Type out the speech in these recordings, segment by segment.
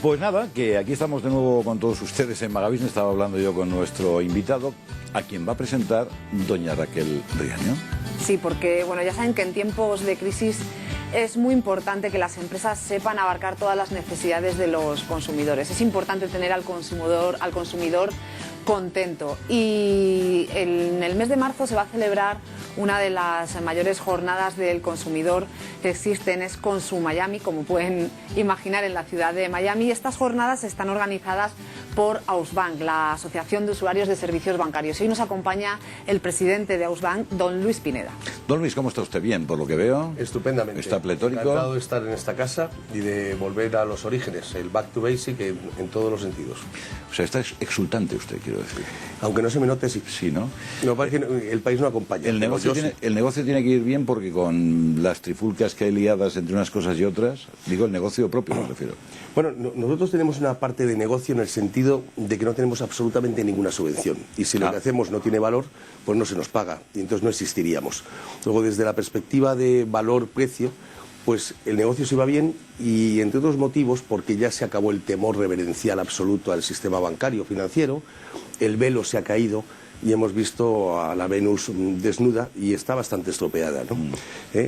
Pues nada, que aquí estamos de nuevo con todos ustedes en Magabusiness. Estaba hablando yo con nuestro invitado, a quien va a presentar doña Raquel Riaño. Sí, porque bueno, ya saben que en tiempos de crisis es muy importante que las empresas sepan abarcar todas las necesidades de los consumidores. Es importante tener al consumidor contento. Y en el mes de marzo se va a celebrar una de las mayores jornadas del consumidor que existen, es Consumiami, como pueden imaginar, en la ciudad de Miami. Estas jornadas están organizadas por Ausbank, la Asociación de Usuarios de Servicios Bancarios. Hoy nos acompaña el presidente de Ausbank, don Luis Pineda. Don Luis, ¿cómo está usted? Bien, por lo que veo. Estupendamente. Está pletórico. Encantado de estar en esta casa y de volver a los orígenes, el back to basic en todos los sentidos. O sea, está exultante usted, quiero decir. Aunque no se me note, sí. Sí, ¿no? No, parece que el país no acompaña. El negocio tiene que ir bien porque con las trifulcas que hay liadas entre unas cosas y otras, digo el negocio propio me refiero. Bueno, nosotros tenemos una parte de negocio en el sentido de que no tenemos absolutamente ninguna subvención. Y si lo que hacemos no tiene valor, pues no se nos paga. Y entonces no existiríamos. Luego, desde la perspectiva de valor-precio, pues el negocio se va bien y, entre otros motivos, porque ya se acabó el temor reverencial absoluto al sistema bancario financiero, el velo se ha caído y hemos visto a la Venus desnuda y está bastante estropeada, ¿no?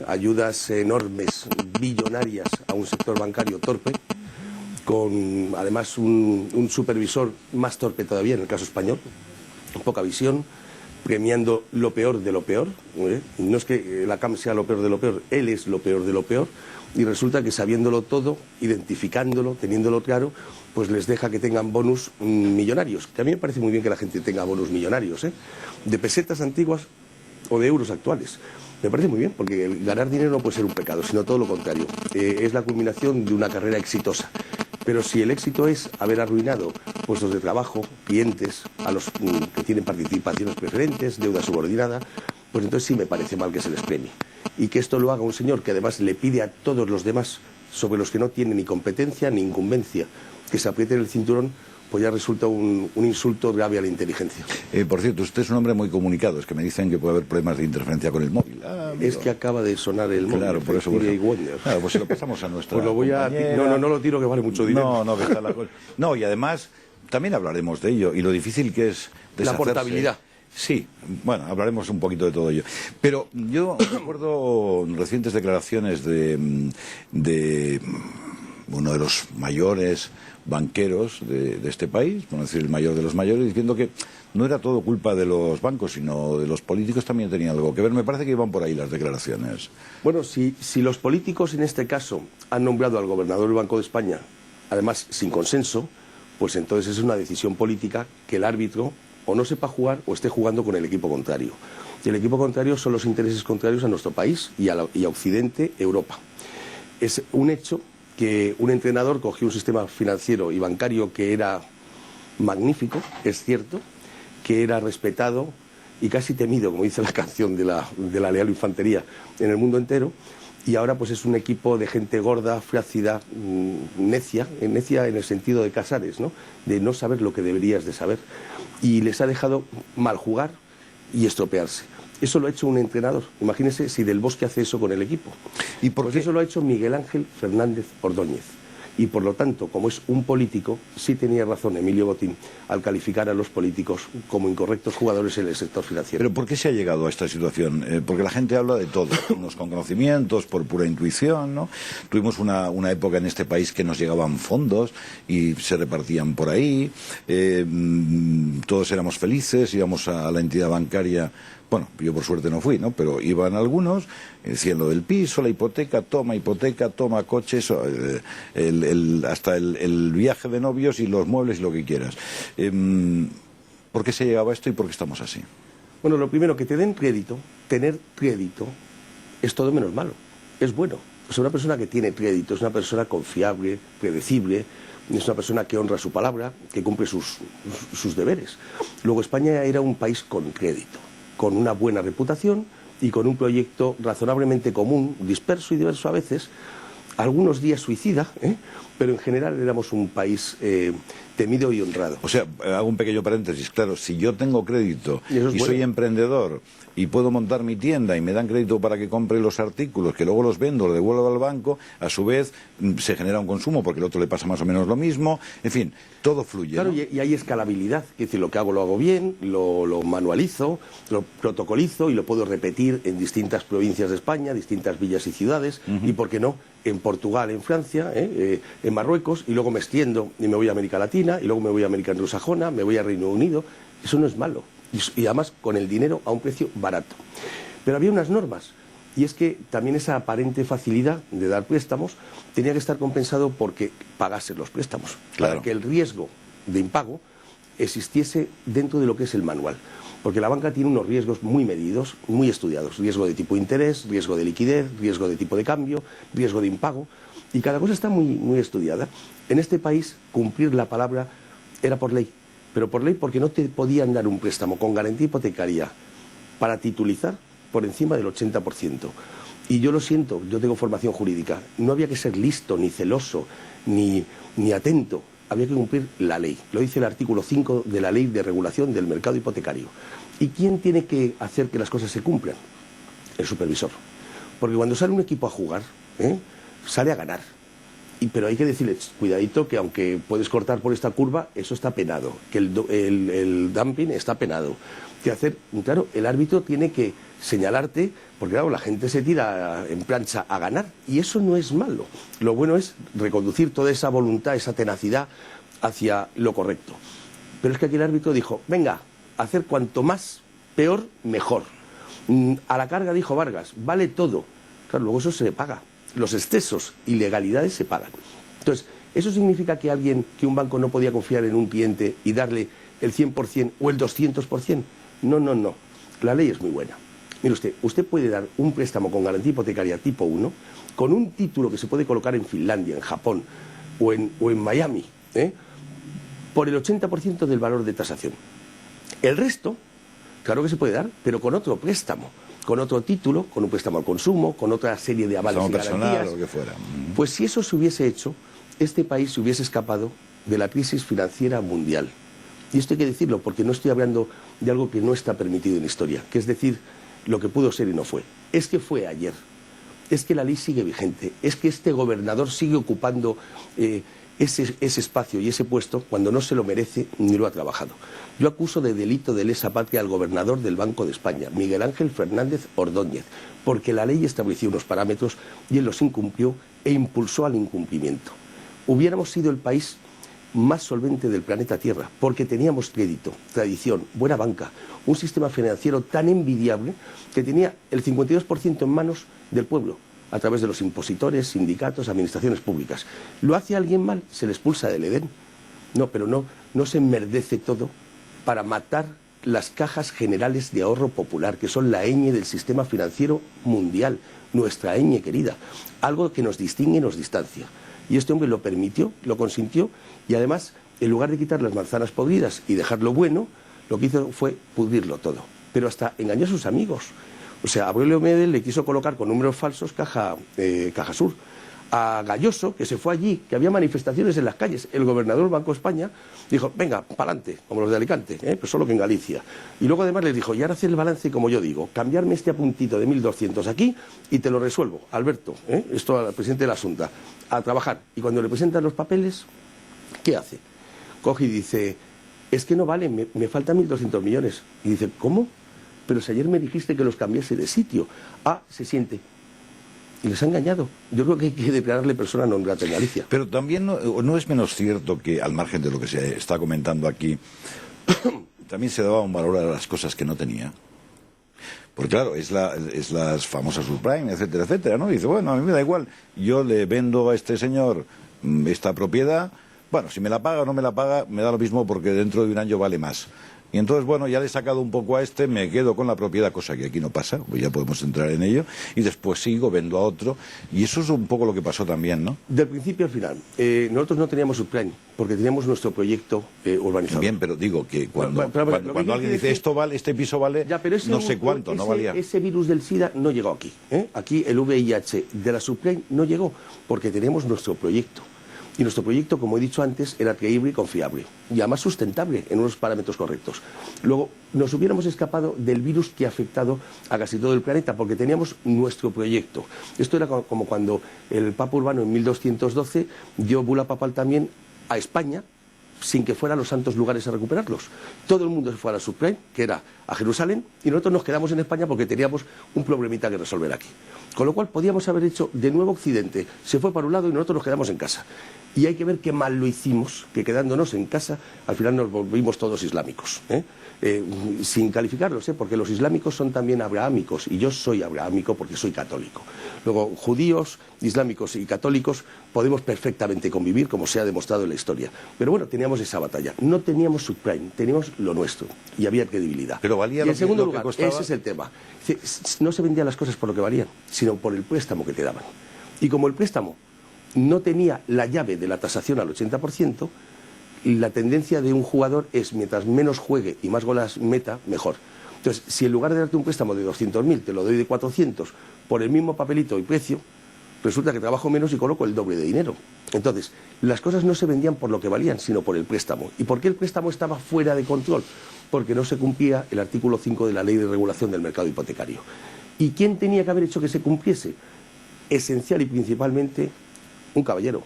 Ayudas enormes, billonarias a un sector bancario torpe, con además un supervisor más torpe todavía en el caso español, poca visión, premiando lo peor de lo peor. No es que la CAM sea lo peor de lo peor, él es lo peor de lo peor, y resulta que sabiéndolo todo, identificándolo, teniéndolo claro, pues les deja que tengan bonus millonarios. Que a mí me parece muy bien que la gente tenga bonus millonarios, de pesetas antiguas o de euros actuales. Me parece muy bien, porque el ganar dinero no puede ser un pecado, sino todo lo contrario. Es la culminación de una carrera exitosa. Pero si el éxito es haber arruinado puestos de trabajo, clientes, a los que tienen participaciones preferentes, deuda subordinada, pues entonces sí me parece mal que se les premie. Y que esto lo haga un señor que además le pide a todos los demás, sobre los que no tienen ni competencia ni incumbencia, que se aprieten el cinturón, pues ya resulta un insulto grave a la inteligencia. Por cierto, usted es un hombre muy comunicado, es que me dicen que puede haber problemas de interferencia con el móvil. Es que acaba de sonar el móvil. Claro, por eso. Claro, pues se lo pasamos a nuestra pues lo voy a... No lo tiro, que vale mucho dinero. No, que está la cosa. No, y además también hablaremos de ello y lo difícil que es deshacerse. La portabilidad. Sí, bueno, hablaremos un poquito de todo ello. Pero yo recuerdo recientes declaraciones de uno de los mayores banqueros de este país, por no decir el mayor de los mayores, diciendo que no era todo culpa de los bancos, sino de los políticos también tenía algo que ver. Me parece que iban por ahí las declaraciones. Bueno, si los políticos en este caso han nombrado al gobernador del Banco de España, además sin consenso, pues entonces es una decisión política que el árbitro o no sepa jugar o esté jugando con el equipo contrario. Y el equipo contrario son los intereses contrarios a nuestro país y a Occidente, Europa. Es un hecho que un entrenador cogió un sistema financiero y bancario que era magnífico, es cierto, que era respetado y casi temido, como dice la canción de la Leal Infantería, en el mundo entero, y ahora pues es un equipo de gente gorda, flácida, necia en el sentido de Casares, ¿no? De no saber lo que deberías de saber, y les ha dejado mal jugar y estropearse. Eso lo ha hecho un entrenador. Imagínese si Del Bosque hace eso con el equipo. ¿Y por pues qué? Eso lo ha hecho Miguel Ángel Fernández Ordóñez. Y por lo tanto, como es un político, sí tenía razón Emilio Botín al calificar a los políticos como incorrectos jugadores en el sector financiero. ¿Pero por qué se ha llegado a esta situación? Porque la gente habla de todo, unos con conocimientos, por pura intuición, ¿no? Tuvimos una época en este país que nos llegaban fondos y se repartían por ahí, todos éramos felices, íbamos a la entidad bancaria. Bueno, yo por suerte no fui, ¿no? Pero iban algunos, decían lo del piso, la hipoteca, toma coche, eso, hasta el viaje de novios y los muebles y lo que quieras. ¿Por qué se llegaba a esto y por qué estamos así? Bueno, lo primero, que te den crédito, tener crédito, es todo menos malo, es bueno. O sea, una persona que tiene crédito es una persona confiable, predecible, es una persona que honra su palabra, que cumple sus deberes. Luego, España era un país con crédito, con una buena reputación y con un proyecto razonablemente común, disperso y diverso a veces, algunos días suicida, pero en general éramos un país temido y honrado. O sea, hago un pequeño paréntesis, claro, si yo tengo crédito y soy bueno. emprendedor y puedo montar mi tienda y me dan crédito para que compre los artículos, que luego los vendo, los devuelvo al banco, a su vez se genera un consumo porque el otro le pasa más o menos lo mismo, en fin, todo fluye. Claro, ¿no? y hay escalabilidad, es decir, lo que hago lo hago bien, lo manualizo, lo protocolizo y lo puedo repetir en distintas provincias de España, distintas villas y ciudades, y por qué no, en Portugal, en Francia, en Marruecos, y luego me extiendo y me voy a América Latina, y luego me voy a América Anglosajona, me voy a Reino Unido. Eso no es malo, y además con el dinero a un precio barato. Pero había unas normas, y es que también esa aparente facilidad de dar préstamos tenía que estar compensado porque pagasen los préstamos, claro, para que el riesgo de impago existiese dentro de lo que es el manual. Porque la banca tiene unos riesgos muy medidos, muy estudiados. Riesgo de tipo de interés, riesgo de liquidez, riesgo de tipo de cambio, riesgo de impago. Y cada cosa está muy, muy estudiada. En este país, cumplir la palabra era por ley. Pero por ley porque no te podían dar un préstamo con garantía hipotecaria para titulizar por encima del 80%. Y yo lo siento, yo tengo formación jurídica. No había que ser listo, ni celoso, ni atento. Había que cumplir la ley. Lo dice el artículo 5 de la Ley de Regulación del Mercado Hipotecario. ¿Y quién tiene que hacer que las cosas se cumplan? El supervisor. Porque cuando sale un equipo a jugar, sale a ganar. Pero hay que decirle, cuidadito, que aunque puedes cortar por esta curva, eso está penado. Que el dumping está penado. Claro, el árbitro tiene que señalarte, porque claro, la gente se tira en plancha a ganar, y eso no es malo. Lo bueno es reconducir toda esa voluntad, esa tenacidad hacia lo correcto. Pero es que aquí el árbitro dijo, venga, hacer cuanto más, peor, mejor. A la carga, dijo Vargas, vale todo. Claro, luego eso se le paga. Los excesos, ilegalidades se pagan. Entonces, ¿eso significa que un banco no podía confiar en un cliente y darle el 100% o el 200%? No, no, no. La ley es muy buena. Mire usted puede dar un préstamo con garantía hipotecaria tipo 1 con un título que se puede colocar en Finlandia, en Japón o en Miami, por el 80% del valor de tasación. El resto, claro que se puede dar, pero con otro préstamo, con otro título, con un préstamo al consumo, con otra serie de avales y garantías. Lo que fuera. Pues si eso se hubiese hecho, este país se hubiese escapado de la crisis financiera mundial. Y esto hay que decirlo, porque no estoy hablando de algo que no está permitido en la historia, que es decir, lo que pudo ser y no fue. Es que fue ayer. Es que la ley sigue vigente. Es que este gobernador sigue ocupando ese espacio y ese puesto cuando no se lo merece ni lo ha trabajado. Yo acuso de delito de lesa patria al gobernador del Banco de España, Miguel Ángel Fernández Ordóñez, porque la ley estableció unos parámetros y él los incumplió e impulsó al incumplimiento. Hubiéramos sido el país más solvente del planeta Tierra, porque teníamos crédito, tradición, buena banca, un sistema financiero tan envidiable que tenía el 52% en manos del pueblo, a través de los impositores, sindicatos, administraciones públicas. ¿Lo hace alguien mal? Se le expulsa del Edén. No, pero no se enmerdece todo para matar las cajas generales de ahorro popular, que son la ñ del sistema financiero mundial, nuestra ñ querida, algo que nos distingue y nos distancia. Y este hombre lo permitió, lo consintió, y además, en lugar de quitar las manzanas podridas y dejar lo bueno, lo que hizo fue pudrirlo todo. Pero hasta engañó a sus amigos. O sea, a Aurelio Medel le quiso colocar con números falsos Caja Sur. A Galloso, que se fue allí, que había manifestaciones en las calles, el gobernador del Banco de España dijo, venga, pa'lante, como los de Alicante, pero solo que en Galicia. Y luego además les dijo, y ahora hacer el balance como yo digo, cambiarme este apuntito de 1.200 aquí y te lo resuelvo, Alberto, esto al presidente de la Junta, a trabajar. Y cuando le presentan los papeles, ¿qué hace? Coge y dice, es que no vale, me faltan 1.200 millones. Y dice, ¿cómo? Pero si ayer me dijiste que los cambiase de sitio. Ah, se siente. Y les ha engañado. Yo creo que hay que declararle persona non grata en Galicia. Pero también no es menos cierto que, al margen de lo que se está comentando aquí, también se daba un valor a las cosas que no tenía. Porque claro, es las famosas subprime, etcétera, etcétera, ¿no? Y dice, bueno, a mí me da igual, yo le vendo a este señor esta propiedad, bueno, si me la paga o no me la paga, me da lo mismo porque dentro de un año vale más. Y entonces, bueno, ya le he sacado un poco a este, me quedo con la propiedad, cosa que aquí no pasa, pues ya podemos entrar en ello, y después sigo, vendo a otro, y eso es un poco lo que pasó también, ¿no? Del principio al final, nosotros no teníamos subprime, porque teníamos nuestro proyecto urbanizador. Bien, pero digo que cuando alguien dice, esto vale, este piso vale, ya, pero no sé cuánto, no valía. Ese virus del SIDA no llegó aquí, Aquí el VIH de la subprime no llegó, porque teníamos nuestro proyecto. Y nuestro proyecto, como he dicho antes, era creíble y confiable, y además sustentable en unos parámetros correctos. Luego, nos hubiéramos escapado del virus que ha afectado a casi todo el planeta, porque teníamos nuestro proyecto. Esto era como cuando el Papa Urbano en 1212 dio bula papal también a España, sin que fueran los santos lugares a recuperarlos. Todo el mundo se fue a la subprime, que era a Jerusalén, y nosotros nos quedamos en España porque teníamos un problemita que resolver aquí. Con lo cual podíamos haber hecho de nuevo Occidente, se fue para un lado y nosotros nos quedamos en casa. Y hay que ver qué mal lo hicimos, que quedándonos en casa, al final nos volvimos todos islámicos. Sin calificarlos, porque los islámicos son también abrahámicos, y yo soy abrahámico porque soy católico. Luego, judíos, islámicos y católicos podemos perfectamente convivir, como se ha demostrado en la historia. Pero bueno, teníamos esa batalla. No teníamos subprime, teníamos lo nuestro, y había credibilidad. Pero valía y en segundo lugar, costaba... ese es el tema. No se vendían las cosas por lo que valían, sino por el préstamo que te daban. Y como el préstamo no tenía la llave de la tasación al 80%, y la tendencia de un jugador es, mientras menos juegue y más goles meta, mejor. Entonces, si en lugar de darte un préstamo de 200.000 te lo doy de 400 por el mismo papelito y precio, resulta que trabajo menos y coloco el doble de dinero. Entonces, las cosas no se vendían por lo que valían, sino por el préstamo. ¿Y por qué el préstamo estaba fuera de control? Porque no se cumplía el artículo 5 de la Ley de Regulación del Mercado Hipotecario. ¿Y quién tenía que haber hecho que se cumpliese? Esencial y principalmente un caballero.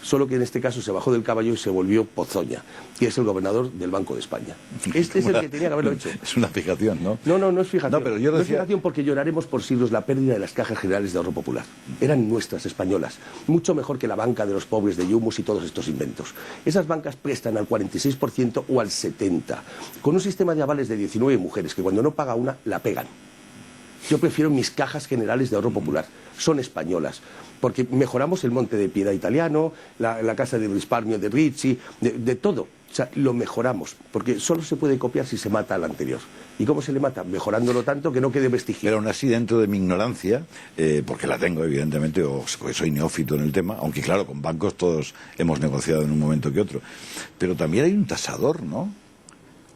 Solo que en este caso se bajó del caballo y se volvió Pozoña, que es el gobernador del Banco de España. Este es el que tenía que haberlo hecho. Es una fijación, ¿no? No es fijación. No, pero yo no es fijación porque lloraremos por siglos la pérdida de las cajas generales de ahorro popular. Eran nuestras, españolas. Mucho mejor que la banca de los pobres de Yumus y todos estos inventos. Esas bancas prestan al 46% o al 70%, con un sistema de avales de 19 mujeres que cuando no paga una, la pegan. Yo prefiero mis cajas generales de ahorro popular. Son españolas. Porque mejoramos el Monte de Piedad italiano, la casa de Risparmio de Ricci, de todo. O sea, lo mejoramos. Porque solo se puede copiar si se mata al anterior. ¿Y cómo se le mata? Mejorándolo tanto que no quede vestigio. Pero aún así, dentro de mi ignorancia, porque la tengo evidentemente, o porque soy neófito en el tema, aunque claro, con bancos todos hemos negociado en un momento que otro. Pero también hay un tasador, ¿no?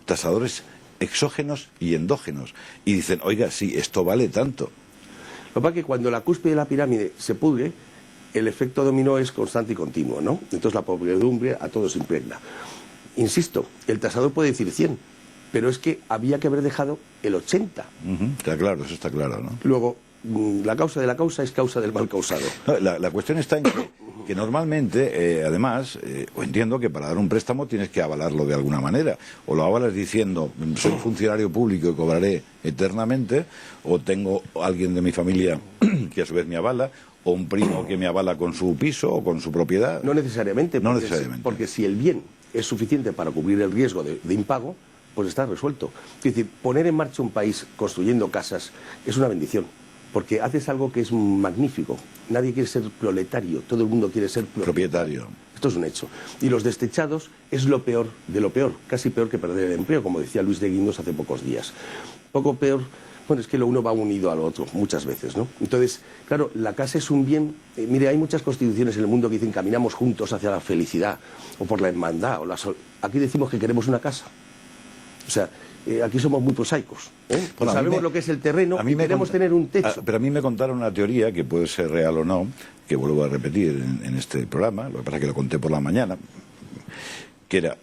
Tasadores exógenos y endógenos. Y dicen, oiga, sí, esto vale tanto. Lo que pasa es que cuando la cúspide de la pirámide se pudre, el efecto dominó es constante y continuo, ¿no? Entonces la podredumbre a todos impregna. Insisto, el tasador puede decir 100, pero es que había que haber dejado el 80. Está claro, eso está claro, ¿no? Luego, la causa de la causa es causa del mal causado. No, la cuestión está en que normalmente, además, entiendo que para dar un préstamo tienes que avalarlo de alguna manera. O lo avalas diciendo, soy funcionario público y cobraré eternamente, o tengo alguien de mi familia que a su vez me avala, o un primo que me avala con su piso o con su propiedad. No necesariamente. No necesariamente. Porque si el bien es suficiente para cubrir el riesgo de impago, pues está resuelto. Es decir, poner en marcha un país construyendo casas es una bendición. Porque haces algo que es magnífico. Nadie quiere ser proletario, todo el mundo quiere ser propietario. Esto es un hecho. Y los destechados es lo peor de lo peor, casi peor que perder el empleo, como decía Luis de Guindos hace pocos días. Poco peor, bueno, es que lo uno va unido al otro, muchas veces, ¿no? Entonces, claro, la casa es un bien... mire, hay muchas constituciones en el mundo que dicen caminamos juntos hacia la felicidad, o por la hermandad, aquí decimos que queremos una casa. O sea... aquí somos muy prosaicos, Bueno, sabemos lo que es el terreno y queremos tener un techo. Pero a mí me contaron una teoría, que puede ser real o no, que vuelvo a repetir en este programa, lo que pasa es que lo conté por la mañana, que era,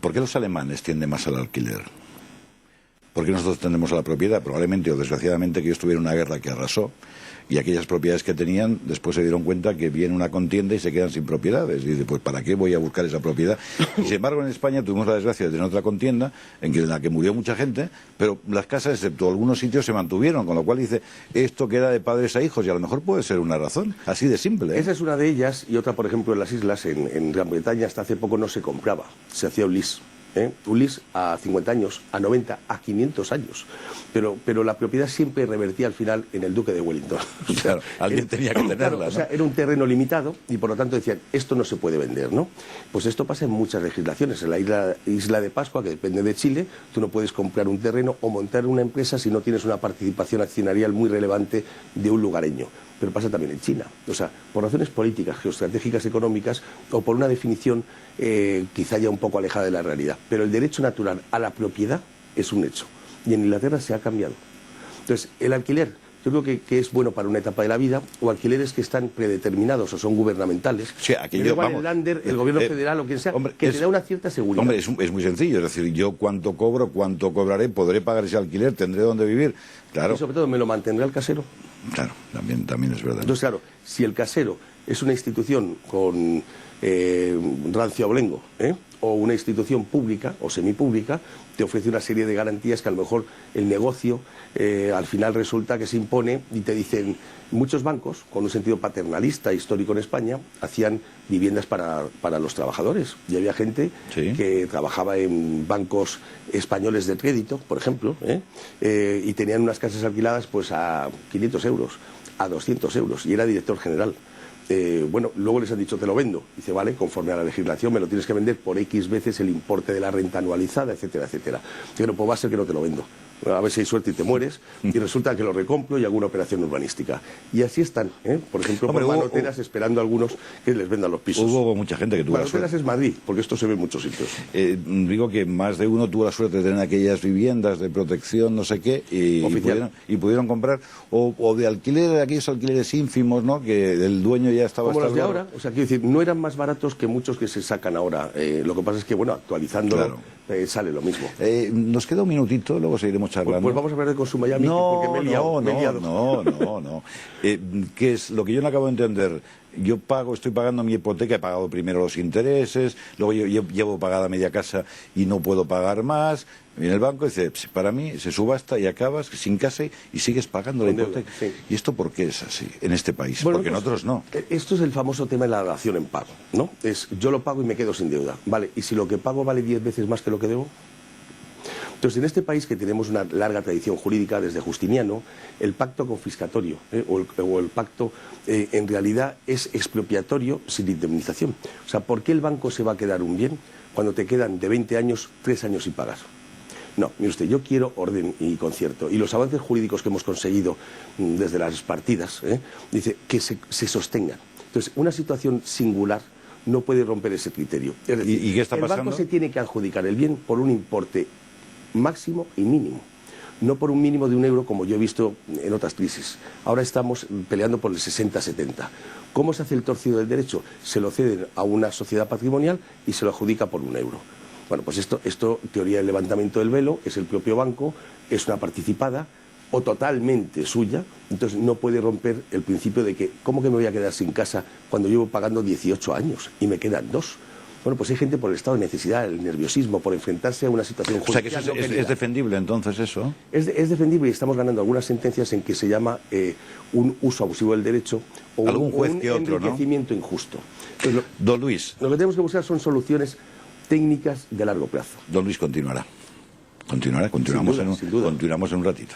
¿por qué los alemanes tienden más al alquiler? ¿Por qué nosotros tendemos a la propiedad? Probablemente o desgraciadamente que ellos tuvieron una guerra que arrasó, y aquellas propiedades que tenían, después se dieron cuenta que viene una contienda y se quedan sin propiedades. Y dice, pues ¿para qué voy a buscar esa propiedad? Y sin embargo en España tuvimos la desgracia de tener otra contienda en la que murió mucha gente, pero las casas, excepto algunos sitios, se mantuvieron, con lo cual dice, esto queda de padres a hijos, y a lo mejor puede ser una razón, así de simple. Esa es una de ellas, y otra, por ejemplo, en las islas, en Gran Bretaña, hasta hace poco no se compraba, se hacía un lease. Un lease a 50 años, a 90, a 500 años. Pero la propiedad siempre revertía al final en el duque de Wellington. O sea, claro, alguien tenía que tenerla, claro, ¿no? O sea, era un terreno limitado y por lo tanto decían, esto no se puede vender, ¿no? Pues esto pasa en muchas legislaciones. En la isla de Pascua, que depende de Chile, tú no puedes comprar un terreno o montar una empresa si no tienes una participación accionarial muy relevante de un lugareño. Pero pasa también en China. O sea, por razones políticas, geoestratégicas, económicas, o por una definición quizá ya un poco alejada de la realidad. Pero el derecho natural a la propiedad es un hecho. Y en Inglaterra se ha cambiado. Entonces, el alquiler yo creo que es bueno para una etapa de la vida, o alquileres que están predeterminados o son gubernamentales. Sí, aquello, igual el Lander, el gobierno federal o quien sea, hombre, que te da una cierta seguridad. Hombre, es muy sencillo, es decir, yo cuánto cobro, cuánto cobraré, podré pagar ese alquiler, tendré dónde vivir, claro. Y sobre todo, ¿me lo mantendrá el casero? Claro, también es verdad. Entonces, claro, si el casero es una institución con rancio abolengo, o una institución pública o semipública, te ofrece una serie de garantías que a lo mejor el negocio al final resulta que se impone y te dicen, muchos bancos, con un sentido paternalista histórico en España, hacían viviendas para los trabajadores. Y había gente que trabajaba en bancos españoles de crédito, por ejemplo, y tenían unas casas alquiladas pues a 500 euros, a 200 euros, y era director general. Bueno, luego les han dicho, te lo vendo. Dice, vale, conforme a la legislación me lo tienes que vender por X veces el importe de la renta anualizada, etcétera, etcétera. Digo, pues va a ser que no te lo vendo. A ver si hay suerte y te mueres, y resulta que lo recompro y hago una operación urbanística. Y así están, por ejemplo, por manoteras esperando a algunos que les vendan los pisos. Hubo mucha gente que tuvo la suerte. Manoteras es Madrid, porque esto se ve en muchos sitios. Digo que más de uno tuvo la suerte de tener aquellas viviendas de protección, no sé qué, y pudieron comprar, o de alquiler, aquellos alquileres ínfimos, ¿no?, que el dueño ya estaba... Como los de ahora, o sea, quiero decir, no eran más baratos que muchos que se sacan ahora. Lo que pasa es que, bueno, actualizándolo, sale lo mismo. Nos queda un minutito, luego seguiremos charlando. Pues vamos a hablar de Consum-Miami, porque me he liado. No. ¿Qué es lo que yo no acabo de entender? Yo estoy pagando mi hipoteca, he pagado primero los intereses, luego yo llevo pagada media casa y no puedo pagar más. Viene el banco y dice, para mí se subasta y acabas sin casa y sigues pagando la hipoteca. Sí. ¿Y esto por qué es así en este país? Bueno, porque en otros no. Esto es el famoso tema de la dación en pago, ¿no? Es yo lo pago y me quedo sin deuda. Vale, ¿y si lo que pago vale 10 veces más que lo que debo? Entonces, en este país, que tenemos una larga tradición jurídica desde Justiniano, el pacto confiscatorio o el pacto en realidad es expropiatorio sin indemnización. O sea, ¿por qué el banco se va a quedar un bien cuando te quedan de 20 años 3 años sin pagar? No, mire usted, yo quiero orden y concierto. Y los avances jurídicos que hemos conseguido desde las partidas, dice que se sostengan. Entonces, una situación singular no puede romper ese criterio. Es decir, ¿Y qué está pasando? El banco se tiene que adjudicar el bien por un importe máximo y mínimo, no por un mínimo de €1 como yo he visto en otras crisis. Ahora estamos peleando por el 60-70. ¿Cómo se hace el torcido del derecho? Se lo ceden a una sociedad patrimonial y se lo adjudica por €1. Bueno, pues esto teoría del levantamiento del velo, es el propio banco, es una participada o totalmente suya, entonces no puede romper el principio de que ¿cómo que me voy a quedar sin casa cuando llevo pagando 18 años y me quedan 2? Bueno, pues hay gente por el estado de necesidad, el nerviosismo, por enfrentarse a una situación judicial. O sea, que eso es defendible, entonces, eso. Es defendible, y estamos ganando algunas sentencias en que se llama un uso abusivo del derecho o algún juez que otro, enriquecimiento injusto. Entonces, Don Luis. Lo que tenemos que buscar son soluciones técnicas de largo plazo. Don Luis continuará. Continuamos en un ratito.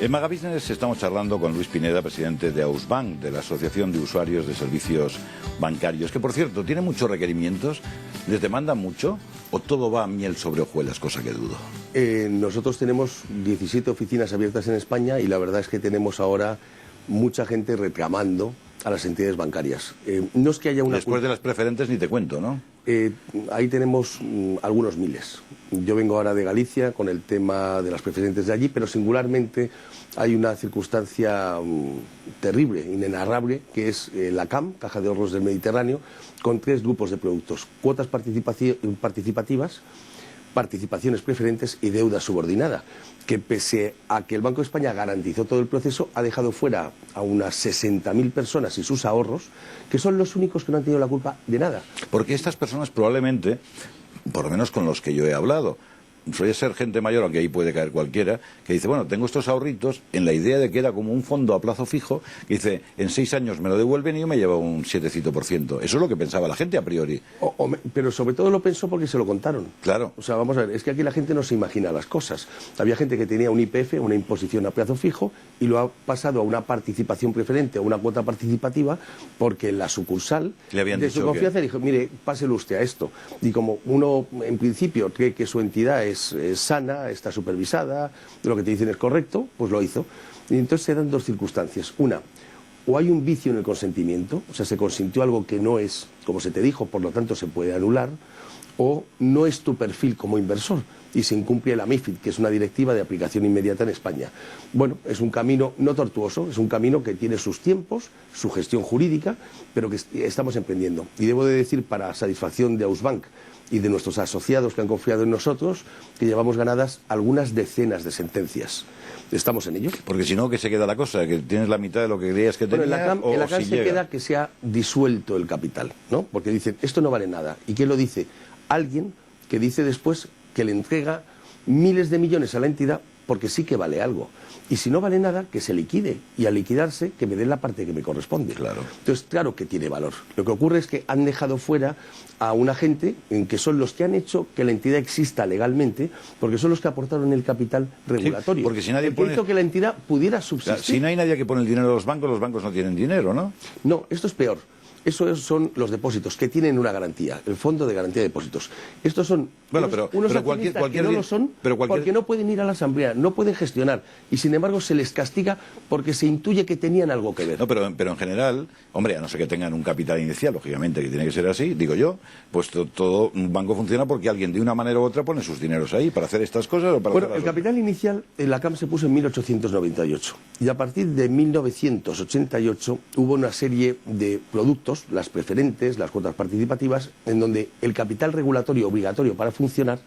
En Magabusiness estamos charlando con Luis Pineda, presidente de Ausbank, de la Asociación de Usuarios de Servicios Bancarios, que por cierto tiene muchos requerimientos. ¿Les demandan mucho o todo va a miel sobre hojuelas, cosa que dudo? Nosotros tenemos 17 oficinas abiertas en España y la verdad es que tenemos ahora mucha gente reclamando a las entidades bancarias. No es que haya una... Después de las preferentes ni te cuento, ¿no? Ahí tenemos algunos miles. Yo vengo ahora de Galicia con el tema de las preferentes de allí, pero singularmente hay una circunstancia terrible, inenarrable, que es la CAM, Caja de Ahorros del Mediterráneo, con 3 grupos de productos: cuotas participativas, participaciones preferentes y deuda subordinada, que pese a que el Banco de España garantizó todo el proceso, ha dejado fuera a unas 60.000 personas y sus ahorros, que son los únicos que no han tenido la culpa de nada. Porque estas personas probablemente, por lo menos con los que yo he hablado, suele ser gente mayor, aunque ahí puede caer cualquiera, que dice, bueno, tengo estos ahorritos en la idea de que era como un fondo a plazo fijo, que dice, en 6 años me lo devuelven y yo me llevo un 7%. Eso es lo que pensaba la gente a priori. Pero sobre todo lo pensó porque se lo contaron. Claro. O sea, vamos a ver, es que aquí la gente no se imagina las cosas. Había gente que tenía un IPF, una imposición a plazo fijo, y lo ha pasado a una participación preferente, a una cuota participativa, porque la sucursal de su confianza dijo, mire, páselo usted a esto. Y como uno, en principio, cree que su entidad es sana, está supervisada, lo que te dicen es correcto, pues lo hizo. Y entonces se dan 2 circunstancias. Una, o hay un vicio en el consentimiento, o sea, se consintió algo que no es como se te dijo, por lo tanto se puede anular, o no es tu perfil como inversor y se incumple la MiFID, que es una directiva de aplicación inmediata en España. Bueno, es un camino no tortuoso, es un camino que tiene sus tiempos, su gestión jurídica, pero que estamos emprendiendo. Y debo de decir, para satisfacción de Ausbank y de nuestros asociados que han confiado en nosotros, que llevamos ganadas algunas decenas de sentencias. Estamos en ello. Porque si no, ¿qué se queda la cosa? ¿Que tienes la mitad de lo que creías que tenías? Bueno, en la CAM se queda que se ha disuelto el capital, ¿no? Porque dicen, esto no vale nada. ¿Y quién lo dice? Alguien que dice después que le entrega miles de millones a la entidad porque sí que vale algo. Y si no vale nada, que se liquide. Y al liquidarse, que me den la parte que me corresponde. Claro. Entonces, claro que tiene valor. Lo que ocurre es que han dejado fuera a una gente en que son los que han hecho que la entidad exista legalmente, porque son los que aportaron el capital regulatorio. Sí, porque si nadie hizo que la entidad pudiera subsistir. O sea, si no hay nadie que pone el dinero a los bancos no tienen dinero, ¿no? No, esto es peor. Esos son los depósitos, que tienen una garantía, el Fondo de Garantía de Depósitos. Estos son unos accionistas que no lo son porque no pueden ir a la Asamblea, no pueden gestionar, y sin embargo se les castiga porque se intuye que tenían algo que ver. No, pero en general, hombre, a no ser que tengan un capital inicial, lógicamente, que tiene que ser así, digo yo, pues todo un banco funciona porque alguien de una manera u otra pone sus dineros ahí para hacer estas cosas o para Bueno, el capital inicial en la CAM se puso en 1898, y a partir de 1988 hubo una serie de productos, las preferentes, las cuotas participativas, en donde el capital regulatorio obligatorio para funcionar,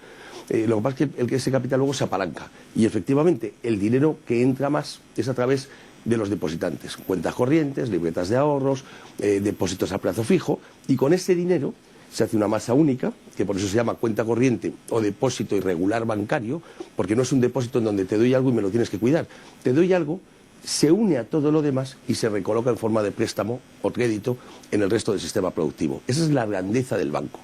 lo que pasa es que ese capital luego se apalanca. Y efectivamente, el dinero que entra más es a través de los depositantes, cuentas corrientes, libretas de ahorros, depósitos a plazo fijo, y con ese dinero se hace una masa única, que por eso se llama cuenta corriente o depósito irregular bancario, porque no es un depósito en donde te doy algo y me lo tienes que cuidar. Te doy algo, se une a todo lo demás y se recoloca en forma de préstamo o crédito en el resto del sistema productivo. Esa es la grandeza del banco.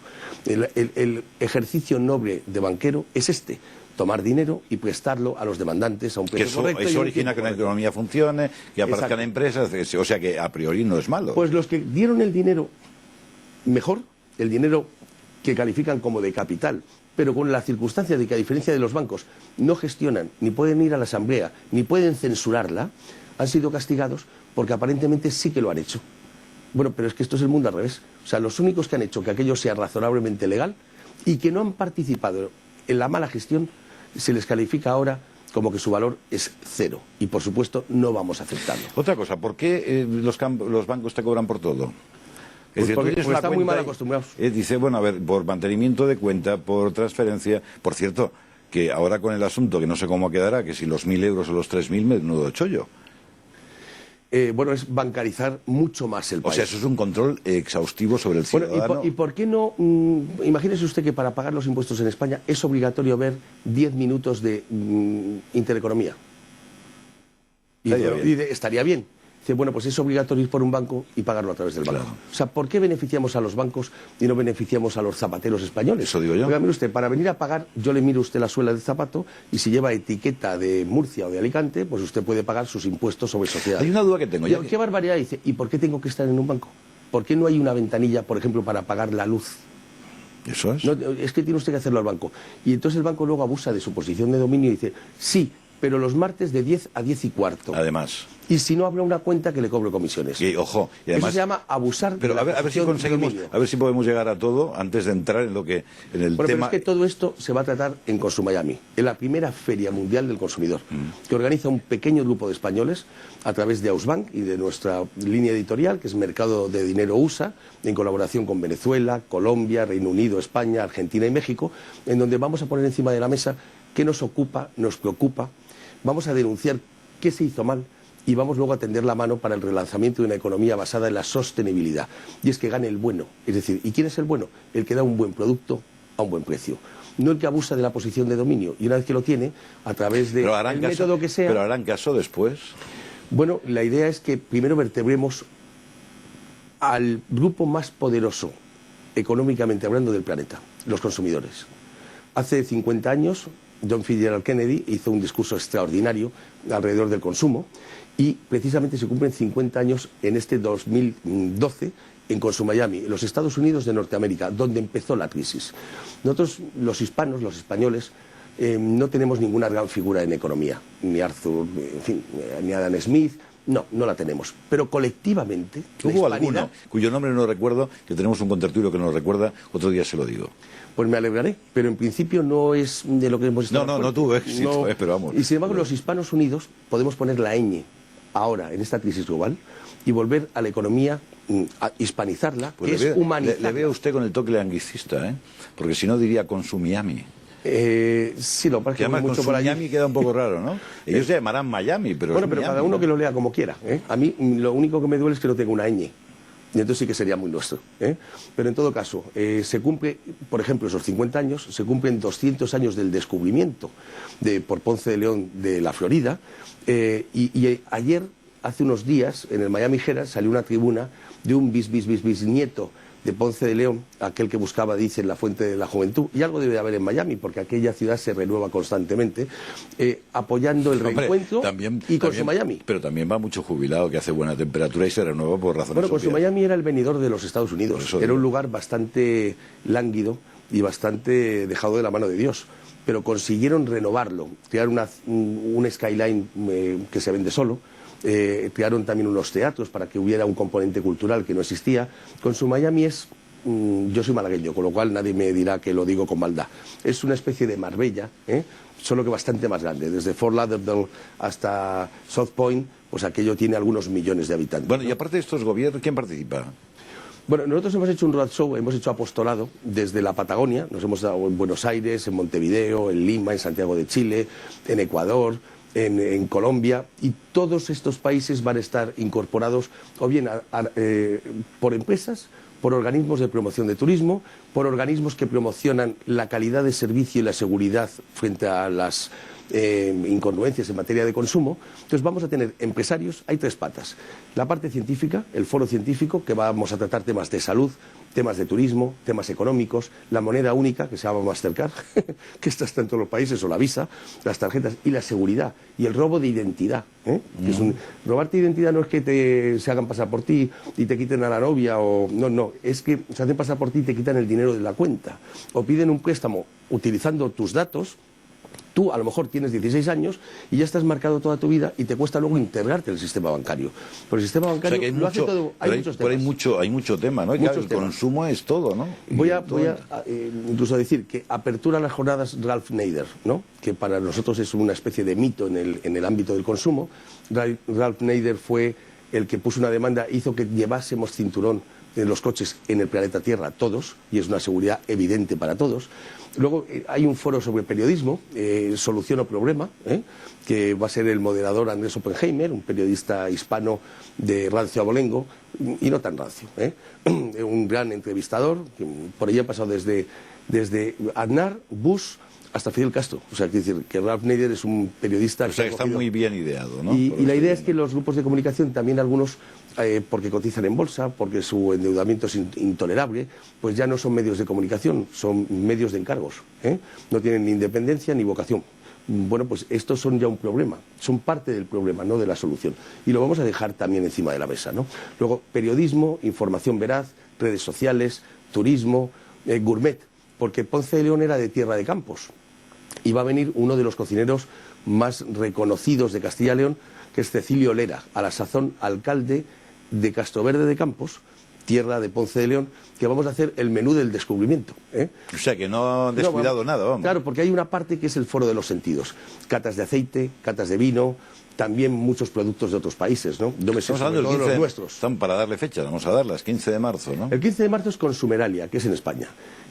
El ejercicio noble de banquero es este: tomar dinero y prestarlo a los demandantes a un precio correcto. Eso origina que la economía funcione, que aparezcan empresas, o sea que a priori no es malo. Pues los que dieron el dinero mejor, el dinero que califican como de capital, pero con la circunstancia de que, a diferencia de los bancos, no gestionan, ni pueden ir a la Asamblea, ni pueden censurarla, han sido castigados porque aparentemente sí que lo han hecho. Bueno, pero es que esto es el mundo al revés. O sea, los únicos que han hecho que aquello sea razonablemente legal y que no han participado en la mala gestión, se les califica ahora como que su valor es cero. Y, por supuesto, no vamos a aceptarlo. Otra cosa, ¿por qué los bancos te cobran por todo? Es decir, porque están muy mal acostumbrados. Dice, bueno, a ver, por mantenimiento de cuenta, por transferencia. Por cierto, que ahora con el asunto, que no sé cómo quedará, que si los 1.000 euros o los 3.000, menudo chollo. Bueno, es bancarizar mucho más el país. O sea, eso es un control exhaustivo sobre el ciudadano. Bueno, ¿y por qué no? Imagínese usted que para pagar los impuestos en España es obligatorio ver 10 minutos de intereconomía. Estaría bien. Dice, bueno, pues es obligatorio ir por un banco y pagarlo a través del banco. Claro. O sea, ¿por qué beneficiamos a los bancos y no beneficiamos a los zapateros españoles? Eso digo yo. Oiga, mire usted, para venir a pagar, yo le miro a usted la suela del zapato y si lleva etiqueta de Murcia o de Alicante, pues usted puede pagar sus impuestos sobre sociedades. Hay una duda que tengo. ¿Qué barbaridad? Dice, ¿y por qué tengo que estar en un banco? ¿Por qué no hay una ventanilla, por ejemplo, para pagar la luz? ¿Eso es? No, es que tiene usted que hacerlo al banco. Y entonces el banco luego abusa de su posición de dominio y dice, sí, pero los martes de 10 a 10 y cuarto. Además. Y si no, habrá una cuenta que le cobre comisiones. Y ojo, y además, eso se llama abusar. Pero de la a ver si conseguimos, a ver si podemos llegar a todo antes de entrar en lo que en el bueno, tema. Pero es que todo esto se va a tratar en Consumiami, en la primera Feria Mundial del Consumidor, que organiza un pequeño grupo de españoles a través de Ausbank y de nuestra línea editorial, que es Mercado de Dinero USA, en colaboración con Venezuela, Colombia, Reino Unido, España, Argentina y México, en donde vamos a poner encima de la mesa qué nos ocupa, nos preocupa, vamos a denunciar qué se hizo mal y vamos luego a tender la mano para el relanzamiento de una economía basada en la sostenibilidad. Y es que gane el bueno. Es decir, ¿y quién es el bueno? El que da un buen producto a un buen precio. No el que abusa de la posición de dominio. Y una vez que lo tiene, a través del método que sea... ¿Pero harán caso después? Bueno, la idea es que primero vertebremos al grupo más poderoso, económicamente hablando, del planeta, los consumidores. Hace 50 años... John Fitzgerald Kennedy hizo un discurso extraordinario alrededor del consumo y precisamente se cumplen 50 años en este 2012 en Consumiami, en los Estados Unidos de Norteamérica, donde empezó la crisis. Nosotros, los hispanos, los españoles, no tenemos ninguna gran figura en economía, ni Arthur, en fin, ni Adam Smith, No, no la tenemos. Pero colectivamente, hubo alguno cuyo nombre no recuerdo, que tenemos un contertulio que nos recuerda, otro día se lo digo. Pues me alegraré, pero en principio no es de lo que hemos estado. No tuvo éxito, pero vamos. Y sin embargo, los hispanos unidos podemos poner la ñ ahora en esta crisis global y volver a la economía, a hispanizarla, pues que es humanizarla. Le veo usted con el toque anglicista, ¿eh? Porque si no diría Consumiami. Sí, lo que además mucho por allí. Miami queda un poco raro, ¿no? Ellos se llamarán Miami, pero bueno, es pero Miami, cada uno ¿no? que lo lea como quiera, ¿eh? A mí lo único que me duele es que no tenga una ñ. Y entonces sí que sería muy nuestro, ¿eh? Pero en todo caso, se cumple, por ejemplo, esos 50 años, se cumplen 200 años del descubrimiento por Ponce de León de la Florida, y ayer, hace unos días, en el Miami Herald salió una tribuna de un bisnieto de Ponce de León, aquel que buscaba, dicen, la fuente de la juventud, y algo debe de haber en Miami, porque aquella ciudad se renueva constantemente, apoyando el reencuentro con su Miami. Pero también va mucho jubilado, que hace buena temperatura y se renueva por razones Bueno, con su obvias. Miami era el venidor de los Estados Unidos, era un lugar bastante lánguido y bastante dejado de la mano de Dios, pero consiguieron renovarlo, crear un skyline que se vende solo. Crearon también unos teatros para que hubiera un componente cultural que no existía. Con su Miami yo soy malagueño, con lo cual nadie me dirá que lo digo con maldad. Es una especie de Marbella, solo que bastante más grande. Desde Fort Lauderdale hasta South Point, pues aquello tiene algunos millones de habitantes. Bueno, ¿no? y aparte de estos gobiernos, ¿quién participa? Bueno, nosotros hemos hecho un roadshow, hemos hecho apostolado desde la Patagonia, nos hemos dado en Buenos Aires, en Montevideo, en Lima, en Santiago de Chile, en Ecuador, en Colombia, y todos estos países van a estar incorporados o bien por empresas, por organismos de promoción de turismo, por organismos que promocionan la calidad de servicio y la seguridad frente a las incongruencias en materia de consumo. Entonces vamos a tener empresarios, hay tres patas. La parte científica, el foro científico, que vamos a tratar temas de salud, temas de turismo, temas económicos, la moneda única, que se llama Mastercard, que está en todos los países, o la Visa, las tarjetas, y la seguridad, y el robo de identidad. Que es robarte identidad no es que se hagan pasar por ti y te quiten a la novia, no, es que se hacen pasar por ti y te quitan el dinero de la cuenta, o piden un préstamo utilizando tus datos. Tú a lo mejor tienes 16 años y ya estás marcado toda tu vida y te cuesta luego integrarte en el sistema bancario. Pero el sistema bancario lo hace todo. Hay muchos temas. Pero hay mucho tema, ¿no? Muchos el temas. consumo es todo, ¿no? Voy a incluso decir que apertura las jornadas Ralph Nader, ¿no? Que para nosotros es una especie de mito en el ámbito del consumo. Ralph Nader fue el que puso una demanda, hizo que llevásemos cinturón en los coches en el planeta Tierra, todos, y es una seguridad evidente para todos. Luego hay un foro sobre periodismo, Solución o Problema, que va a ser el moderador Andrés Oppenheimer, un periodista hispano de rancio abolengo, y no tan rancio, un gran entrevistador, que por allí ha pasado desde Aznar, Bush, hasta Fidel Castro. O sea, quiere decir que Ralph Nader es un periodista... O sea, que está muy bien ideado, ¿no? Y la idea es que los grupos de comunicación, también algunos, porque cotizan en bolsa, porque su endeudamiento es intolerable, pues ya no son medios de comunicación, son medios de encargos. No tienen ni independencia ni vocación. Bueno, pues estos son ya un problema, son parte del problema, no de la solución. Y lo vamos a dejar también encima de la mesa, ¿no? Luego, periodismo, información veraz, redes sociales, turismo, gourmet, porque Ponce de León era de tierra de campos. Y va a venir uno de los cocineros más reconocidos de Castilla y León, que es Cecilio Lera, a la sazón alcalde de Castroverde de Campos, tierra de Ponce de León, que vamos a hacer el menú del descubrimiento. O sea, que no han descuidado nada, vamos. Claro, porque hay una parte que es el foro de los sentidos. Catas de aceite, catas de vino, también muchos productos de otros países, ¿no? Estamos hablando del 15 los nuestros. Están para darle fecha, vamos a darlas, 15 de marzo, ¿no? El 15 de marzo es Consumeralia, que es en España.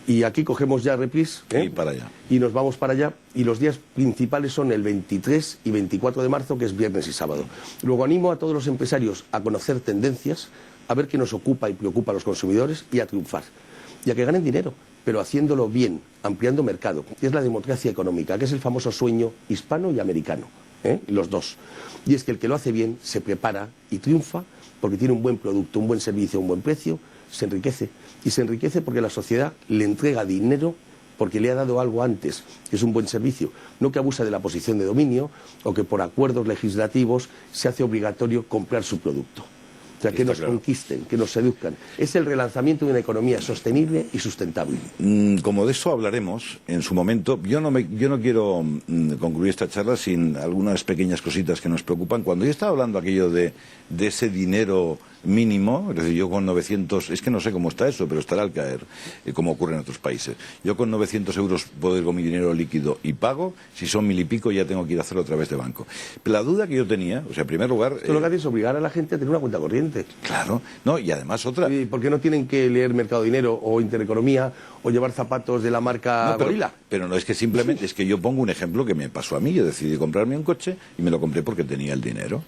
Y aquí cogemos ya repris, Y para allá. Y nos vamos para allá. Y los días principales son el 23 y 24 de marzo, que es viernes y sábado. Luego animo a todos los empresarios a conocer tendencias, a ver qué nos ocupa y preocupa a los consumidores y a triunfar. Y a que ganen dinero, pero haciéndolo bien, ampliando mercado. Es la democracia económica, que es el famoso sueño hispano y americano, los dos. Y es que el que lo hace bien se prepara y triunfa porque tiene un buen producto, un buen servicio, un buen precio, se enriquece. Y se enriquece porque la sociedad le entrega dinero porque le ha dado algo antes, que es un buen servicio. No que abusa de la posición de dominio o que por acuerdos legislativos se hace obligatorio comprar su producto. O sea, que nos conquisten, que nos seduzcan. Es el relanzamiento de una economía sostenible y sustentable. Como de eso hablaremos en su momento, yo no quiero concluir esta charla sin algunas pequeñas cositas que nos preocupan. Cuando yo estaba hablando aquello de ese dinero mínimo, es decir, yo con 900, es que no sé cómo está eso, pero estará al caer, como ocurre en otros países. Yo con 900 euros puedo ir con mi dinero líquido y pago, si son 1000 y pico ya tengo que ir a hacerlo a través de banco. Pero la duda que yo tenía, o sea, en primer lugar... Esto lo que hace es obligar a la gente a tener una cuenta corriente. Claro, no, y además otra... ¿Y por qué no tienen que leer Mercado Dinero o Intereconomía o llevar zapatos de la marca Gorila? Pero no es que simplemente, es que yo pongo un ejemplo que me pasó a mí. Yo decidí comprarme un coche y me lo compré porque tenía el dinero.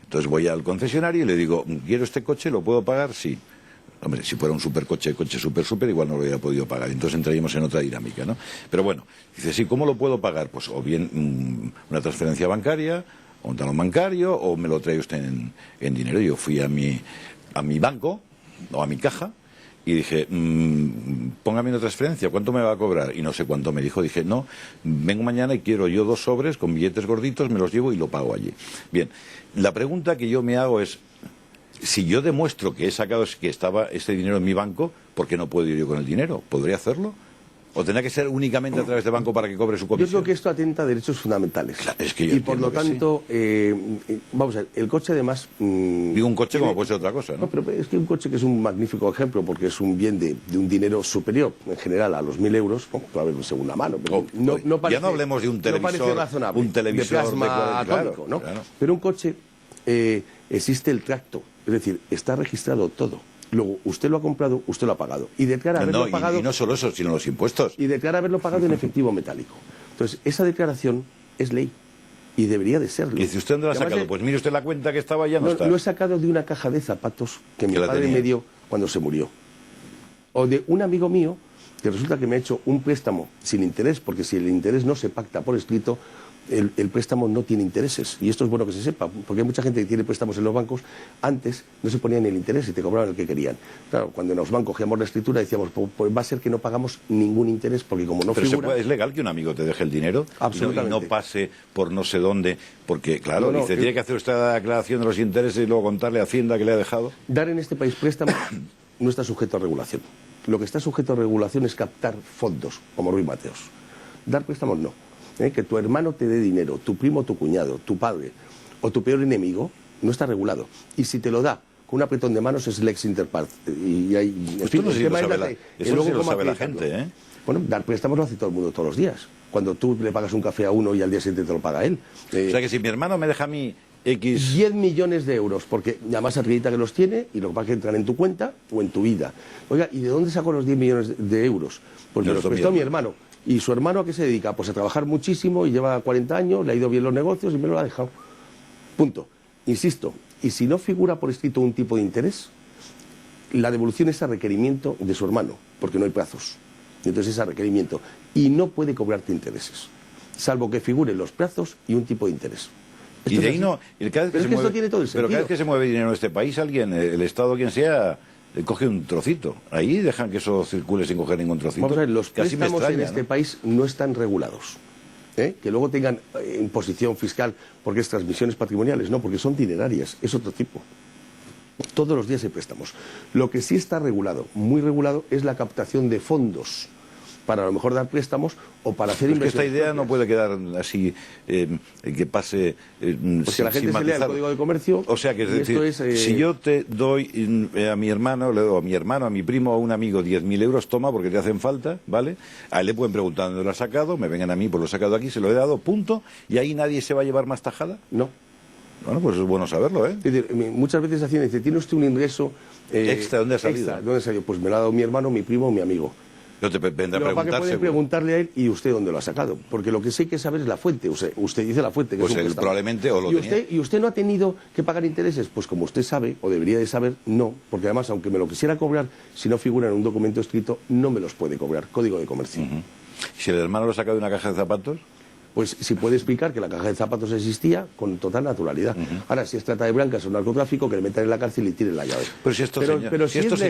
Entonces voy al concesionario y le digo, quiero este coche, ¿lo puedo pagar? Sí. Hombre, si fuera un supercoche, coche super, igual no lo hubiera podido pagar. Entonces entraríamos en otra dinámica, ¿no? Pero bueno, dice, sí, ¿cómo lo puedo pagar? Pues o bien una transferencia bancaria, o un talón bancario, o me lo trae usted en dinero. Yo fui a mi banco, o a mi caja, y dije, póngame una transferencia, ¿cuánto me va a cobrar? Y no sé cuánto me dijo. Dije, no, vengo mañana y quiero yo 2 sobres con billetes gorditos, me los llevo y lo pago allí. Bien, la pregunta que yo me hago es, si yo demuestro que he sacado, que estaba este dinero en mi banco, ¿por qué no puedo ir yo con el dinero? ¿Podría hacerlo? ¿O tendrá que ser únicamente a través de banco para que cobre su comisión? Yo creo que esto atenta a derechos fundamentales. Claro, es que y por lo tanto, vamos a ver, el coche además... Digo un coche como puede ser otra cosa, ¿no? No, pero es que un coche que es un magnífico ejemplo porque es un bien de un dinero superior en general a los 1000 euros, puede haber de segunda mano. Pero no parece, ya no hablemos de un televisor, razonable, un televisor de plasma atómico, ¿no? Claro. Pero un coche, existe el tracto, es decir, está registrado todo. Luego, usted lo ha comprado, usted lo ha pagado. Y declara haberlo pagado. Y no solo eso, sino los impuestos. Y declara haberlo pagado en efectivo metálico. Entonces, esa declaración es ley. Y debería de serlo. ¿Y dice usted dónde lo ha sacado? Pues mire usted la cuenta que estaba ya no está. Lo he sacado de una caja de zapatos que mi padre me dio cuando se murió. O de un amigo mío que resulta que me ha hecho un préstamo sin interés, porque si el interés no se pacta por escrito, el préstamo no tiene intereses. Y esto es bueno que se sepa, porque hay mucha gente que tiene préstamos en los bancos. Antes no se ponía ni el interés y te cobraban el que querían. Claro, cuando en los bancos cogíamos la escritura decíamos, pues va a ser que no pagamos ningún interés, porque como no figura... Pero ¿es legal que un amigo te deje el dinero? Absolutamente. Y no pase por no sé dónde, porque claro, dice, tiene que hacer usted la declaración de los intereses y luego contarle a Hacienda que le ha dejado. Dar en este país préstamo no está sujeto a regulación. Lo que está sujeto a regulación es captar fondos, como Ruiz Mateos. Dar préstamos no. Que tu hermano te dé dinero, tu primo, tu cuñado, tu padre o tu peor enemigo, no está regulado. Y si te lo da con un apretón de manos es el ex interpart. Y hay, esto no sé si lo sabe la gente, ¿eh? Bueno, dar préstamos lo hace todo el mundo todos los días. Cuando tú le pagas un café a uno y al día siguiente te lo paga él. O sea que si mi hermano me deja a mí X... 10 millones de euros, porque además acredita que los tiene y lo que pasa es que entran en tu cuenta o en tu vida. Oiga, ¿y de dónde sacó los 10 millones de euros? Pues me los prestó mi hermano. ¿Y su hermano a qué se dedica? Pues a trabajar muchísimo y lleva 40 años, le ha ido bien los negocios y me lo ha dejado. Punto. Insisto, y si no figura por escrito un tipo de interés, la devolución es a requerimiento de su hermano, porque no hay plazos. Entonces es a requerimiento. Y no puede cobrarte intereses, salvo que figuren los plazos y un tipo de interés. Y de ahí no... Pero esto tiene todo el sentido. Pero cada vez que se mueve dinero en este país, alguien, el Estado, quien sea... coge un trocito. Ahí dejan que eso circule sin coger ningún trocito. Vamos a ver, los préstamos en este país no están regulados. Que luego tengan imposición fiscal porque es transmisiones patrimoniales, no, porque son dinerarias, es otro tipo. Todos los días hay préstamos. Lo que sí está regulado, muy regulado, es la captación de fondos para a lo mejor dar préstamos o para hacer inversiones. Esta idea no puede quedar así, que pase porque la gente se lea el Código de Comercio. O sea, que es decir, si yo te doy a mi hermano, le doy a mi hermano, a mi primo, a un amigo 10.000 euros, toma porque te hacen falta, ¿vale? A él le pueden preguntar dónde lo ha sacado, me vengan a mí, pues lo he sacado aquí, se lo he dado, punto, y ahí nadie se va a llevar más tajada. No. Bueno, pues es bueno saberlo, ¿eh? Es decir, muchas veces Hacienda dice, ¿tiene usted un ingreso extra? ¿Dónde ha salido? Extra, ¿dónde ha salido? Pues me lo ha dado mi hermano, mi primo o mi amigo. No te vendrá a preguntar, que pueden preguntarle a él y usted dónde lo ha sacado. Porque lo que sí hay que saber es la fuente. Usted dice la fuente. Que pues es un él probablemente o lo tenía. ¿Y usted no ha tenido que pagar intereses? Pues como usted sabe, o debería de saber, no. Porque además, aunque me lo quisiera cobrar, si no figura en un documento escrito, no me los puede cobrar. Código de Comercio. ¿Y si el hermano lo saca de una caja de zapatos? Pues si puede explicar que la caja de zapatos existía con total naturalidad. Ahora, si es trata de blancas o narcotráfico, que le metan en la cárcel y tiren la llave. Pero si estos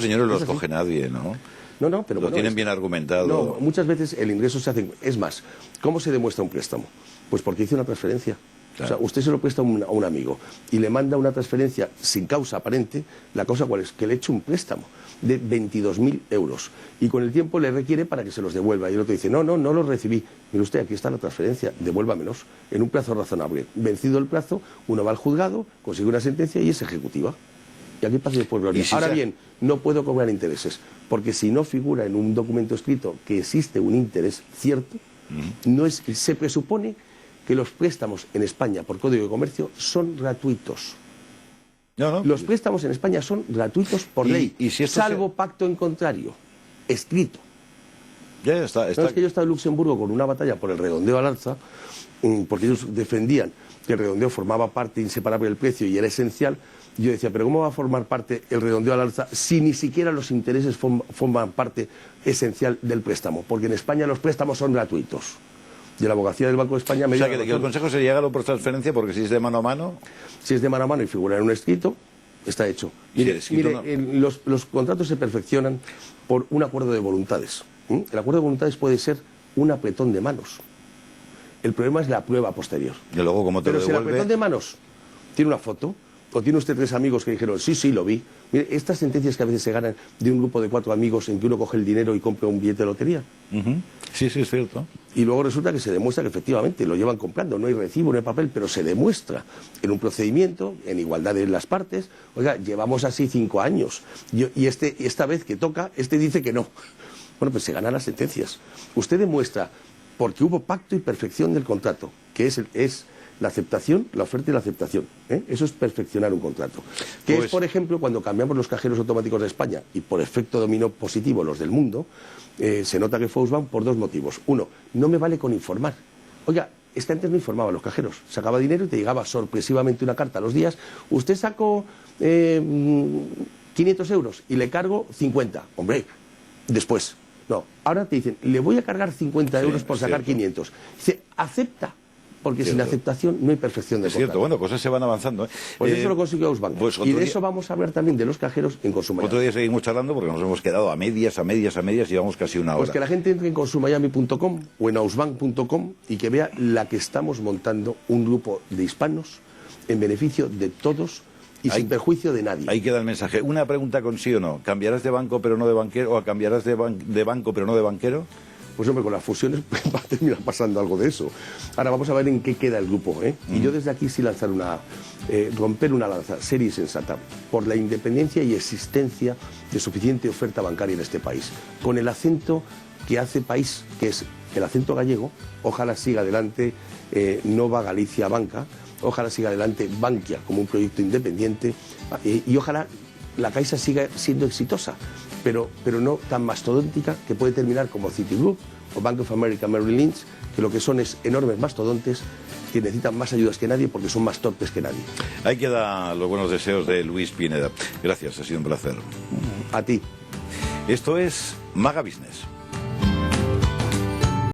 señores los coge nadie, ¿no? No, pero lo tienen bien argumentado. No, muchas veces el ingreso se hace... Es más, ¿cómo se demuestra un préstamo? Pues porque hice una transferencia. Claro. O sea, usted se lo presta a un amigo y le manda una transferencia sin causa aparente. ¿La causa cuál es? Que le eche un préstamo de 22.000 euros y con el tiempo le requiere para que se los devuelva y el otro dice, no los recibí. Mire usted, aquí está la transferencia, devuélvamelos en un plazo razonable. Vencido el plazo, uno va al juzgado, consigue una sentencia y es ejecutiva. Y aquí pasa después gloria. Ahora bien, no puedo cobrar intereses, porque si no figura en un documento escrito que existe un interés cierto, se presupone que los préstamos en España por Código de Comercio son gratuitos. Los préstamos en España son gratuitos por ley, salvo pacto en contrario, escrito. Ya está. Es que yo estaba en Luxemburgo con una batalla por el redondeo al alza, porque ellos defendían que el redondeo formaba parte inseparable del precio y era esencial. Yo decía, pero ¿cómo va a formar parte el redondeo al alza si ni siquiera los intereses forman parte esencial del préstamo? Porque en España los préstamos son gratuitos. Y la abogacía del Banco de España me dice que el consejo sería hágalo por transferencia, porque si es de mano a mano... Si es de mano a mano y figura en un escrito, está hecho. Mire, los contratos se perfeccionan por un acuerdo de voluntades. El acuerdo de voluntades puede ser un apretón de manos. El problema es la prueba posterior. Y luego, ¿cómo te lo devuelve? Si el apretón de manos tiene una foto, o tiene usted 3 amigos que dijeron, sí, lo vi. Mire, estas sentencias que a veces se ganan de un grupo de 4 amigos en que uno coge el dinero y compra un billete de lotería. Sí, es cierto. Y luego resulta que se demuestra que efectivamente lo llevan comprando, no hay recibo, no hay papel, pero se demuestra en un procedimiento, en igualdad de las partes. Oiga, llevamos así 5 años y esta vez que toca, dice que no. Bueno, pues se ganan las sentencias. Usted demuestra, porque hubo pacto y perfección del contrato, que es la aceptación, la oferta y la aceptación. Eso es perfeccionar un contrato. Que es, por ejemplo, cuando cambiamos los cajeros automáticos de España y por efecto dominó positivo los del mundo, se nota que Volkswagen por 2 motivos. Uno, no me vale con informar. Oiga, es que antes no informaba a los cajeros. Sacaba dinero y te llegaba sorpresivamente una carta a los días. Usted sacó 500 euros y le cargo 50. Hombre, después. No, ahora te dicen, le voy a cargar 50 euros por sacar 500. Dice, acepta. Porque sin aceptación no hay perfección de contrato. Es cierto, bueno, cosas se van avanzando. Pues eso lo consiguió Ausbank. Y de eso vamos a hablar también de los cajeros en Consumayami. Otro día seguimos charlando porque nos hemos quedado a medias, y llevamos casi una hora. Pues que la gente entre en consumayami.com o en ausbank.com y que vea la que estamos montando un grupo de hispanos en beneficio de todos y sin perjuicio de nadie. Ahí queda el mensaje. Una pregunta con sí o no. ¿Cambiarás de banco pero no de banquero o cambiarás de banco pero no de banquero? Pues hombre, con las fusiones va a terminar pasando algo de eso. Ahora vamos a ver en qué queda el grupo, Y yo desde aquí sí lanzar romper una lanza seria y sensata por la independencia y existencia de suficiente oferta bancaria en este país. Con el acento que hace país, que es el acento gallego, ojalá siga adelante Nova Galicia Banca, ojalá siga adelante Bankia como un proyecto independiente y ojalá la Caixa siga siendo exitosa. Pero no tan mastodóntica que puede terminar como Citigroup o Bank of America Merrill Lynch, que lo que son es enormes mastodontes que necesitan más ayudas que nadie porque son más torpes que nadie. Ahí quedan los buenos deseos de Luis Pineda. Gracias, ha sido un placer. A ti. Esto es Maga Business.